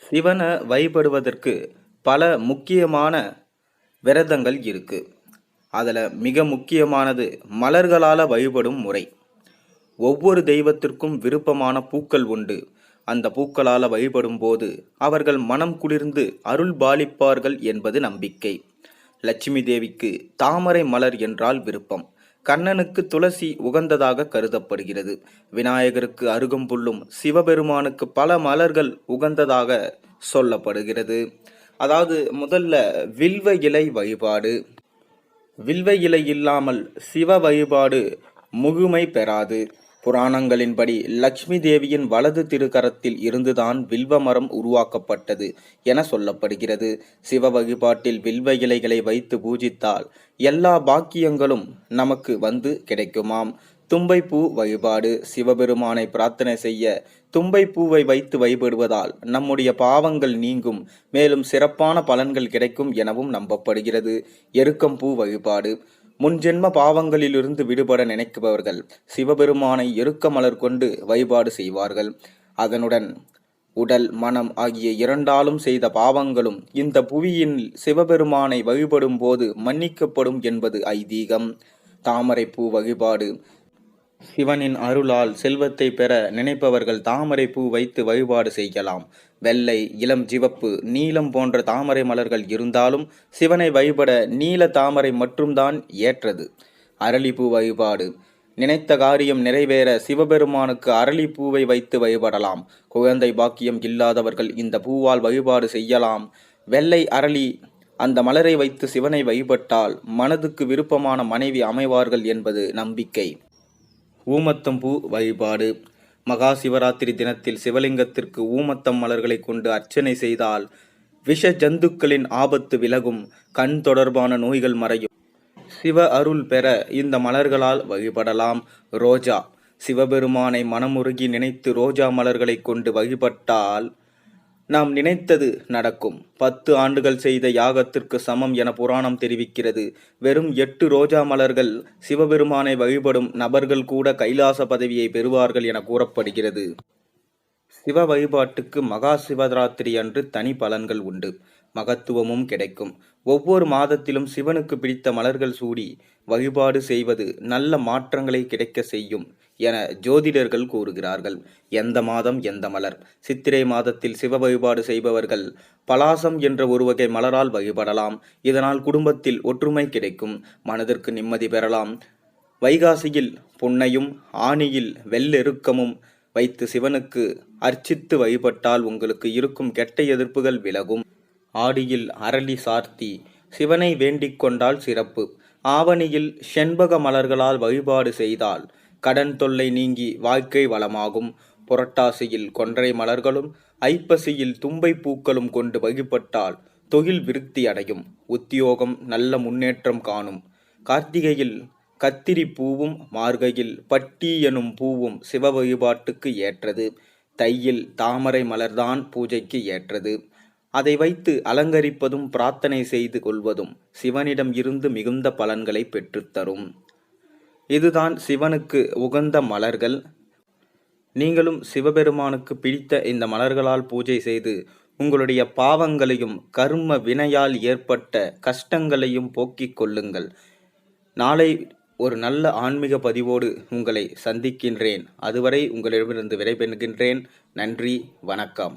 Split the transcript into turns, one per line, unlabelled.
சிவனை வழிபடுவதற்கு பல முக்கியமான விரதங்கள் இருக்கு. அதில் மிக முக்கியமானது மலர்களால் வழிபடும் முறை. ஒவ்வொரு தெய்வத்திற்கும் விருப்பமான பூக்கள் உண்டு. அந்த பூக்களால் வழிபடும் போது அவர்கள் மனம் குளிர்ந்து அருள் பாலிப்பார்கள் என்பது நம்பிக்கை. லட்சுமி தேவிக்கு தாமரை மலர் என்றால் விருப்பம். கண்ணனுக்கு துளசி உகந்ததாக கருதப்படுகிறது. விநாயகருக்கு அருகம்புல்லும் சிவபெருமானுக்கு பல மலர்கள் உகந்ததாக சொல்லப்படுகிறது. அதாவது முதல்ல வில்வ இலை வழிபாடு. வில்வ இலை இல்லாமல் சிவ வழிபாடு முழுமை பெறாது. புராணங்களின்படி லக்ஷ்மி தேவியின் வலது திருக்கரத்தில் இருந்துதான் வில்வ மரம் உருவாக்கப்பட்டது என சொல்லப்படுகிறது. சிவ வழிபாட்டில் வில்வ இலைகளை வைத்து பூஜித்தால் எல்லா பாக்கியங்களும் நமக்கு வந்து கிடைக்குமாம். தும்பைப்பூ வழிபாடு. சிவபெருமானை பிரார்த்தனை செய்ய தும்பைப்பூவை வைத்து வழிபடுவதால் நம்முடைய பாவங்கள் நீங்கும், மேலும் சிறப்பான பலன்கள் கிடைக்கும் எனவும் நம்பப்படுகிறது. எருக்கம்பூ வழிபாடு. முன்ஜென்ம பாவங்களிலிருந்து விடுபட நினைப்பவர்கள் சிவபெருமானை எருக்க மலர் கொண்டு வழிபாடு செய்வார்கள். அதனுடன் உடல் மனம் ஆகிய இரண்டாலும் செய்த பாவங்களும் இந்த புவியின் சிவபெருமானை வழிபடும் போது மன்னிக்கப்படும் என்பது ஐதீகம். தாமரை பூ வழிபாடு. சிவனின் அருளால் செல்வத்தை பெற நினைப்பவர்கள் தாமரை பூ வைத்து வழிபாடு செய்யலாம். வெள்ளை, இளம் சிவப்பு, நீலம் போன்ற தாமரை மலர்கள் இருந்தாலும் சிவனை வழிபட நீல தாமரை மட்டும்தான் ஏற்றது. அரளிப்பூ வழிபாடு. நினைத்த காரியம் நிறைவேற சிவபெருமானுக்கு அரளிப்பூவை வைத்து வழிபடலாம். குழந்தை பாக்கியம் இல்லாதவர்கள் இந்த பூவால் வழிபாடு செய்யலாம். வெள்ளை அரளி அந்த மலரை வைத்து சிவனை வழிபட்டால் மனதுக்கு விருப்பமான மனைவி அமைவார்கள் என்பது நம்பிக்கை. ஊமத்தம்பூ வழிபாடு. மகா சிவராத்திரி தினத்தில் சிவலிங்கத்திற்கு ஊமத்தம் மலர்களை கொண்டு அர்ச்சனை செய்தால் விஷ ஜந்துக்களின் ஆபத்து விலகும், கண் தொடர்பான நோய்கள் மறையும். சிவ அருள் பெற இந்த மலர்களால் வழிபடலாம். ரோஜா. சிவபெருமானை மனமுருகி நினைத்து ரோஜா மலர்களை கொண்டு வழிபட்டால் நாம் நினைத்தது நடக்கும். 10 ஆண்டுகள் செய்த யாகத்திற்கு சமம் என புராணம் தெரிவிக்கிறது. வெறும் 8 ரோஜா மலர்கள் சிவபெருமானை வழிபடும் நபர்கள் கூட கைலாச பதவியை பெறுவார்கள் என கூறப்படுகிறது. சிவ வழிபாட்டுக்கு மகா சிவராத்திரி அன்று தனி பலன்கள் உண்டு, மகத்துவமும் கிடைக்கும். ஒவ்வொரு மாதத்திலும் சிவனுக்கு பிடித்த மலர்கள் சூடி வழிபாடு செய்வது நல்ல மாற்றங்களை கிடைக்க செய்யும் என ஜோதிடர்கள் கூறுகிறார்கள். எந்த மாதம் எந்த மலர்? சித்திரை மாதத்தில் சிவ வழிபாடு செய்பவர்கள் பலாசம் என்ற ஒரு வகை மலரால் வழிபடலாம். இதனால் குடும்பத்தில் ஒற்றுமை கிடைக்கும், மனதிற்கு நிம்மதி பெறலாம். வைகாசியில் புன்னையும் ஆனியில் வெள்ளெருக்கமும் வைத்து சிவனுக்கு அர்ச்சித்து வழிபட்டால் உங்களுக்கு இருக்கும் கெட்ட எதிர்ப்புகள் விலகும். ஆடியில் அரளி சார்த்தி சிவனை வேண்டிக் கொண்டால் சிறப்பு. ஆவணியில் செண்பக மலர்களால் வழிபாடு செய்தால் கடன் தொல்லை நீங்கி வாழ்க்கை வளமாகும். புரட்டாசியில் கொன்றை மலர்களும் ஐப்பசியில் தும்பை பூக்களும் கொண்டு வழிபட்டால் தொழில் விருத்தி அடையும், உத்தியோகம் நல்ல முன்னேற்றம் காணும். கார்த்திகையில் கத்திரி பூவும் மார்கையில் பட்டி எனும் பூவும் சிவ வழிபாட்டுக்கு ஏற்றது. தையில் தாமரை மலர்தான் பூஜைக்கு ஏற்றது. அதை வைத்து அலங்கரிப்பதும் பிரார்த்தனை செய்து கொள்வதும் சிவனிடம் இருந்து மிகுந்த பலன்களை பெற்றுத்தரும். இதுதான் சிவனுக்கு உகந்த மலர்கள். நீங்களும் சிவபெருமானுக்கு பிடித்த இந்த மலர்களால் பூஜை செய்து உங்களுடைய பாவங்களையும் கர்ம வினையால் ஏற்பட்ட கஷ்டங்களையும் போக்கிக் கொள்ளுங்கள். நாளை ஒரு நல்ல ஆன்மீக பதிவோடு உங்களை சந்திக்கின்றேன். அதுவரை உங்களிடமிருந்து விடைபெறுகின்றேன். நன்றி, வணக்கம்.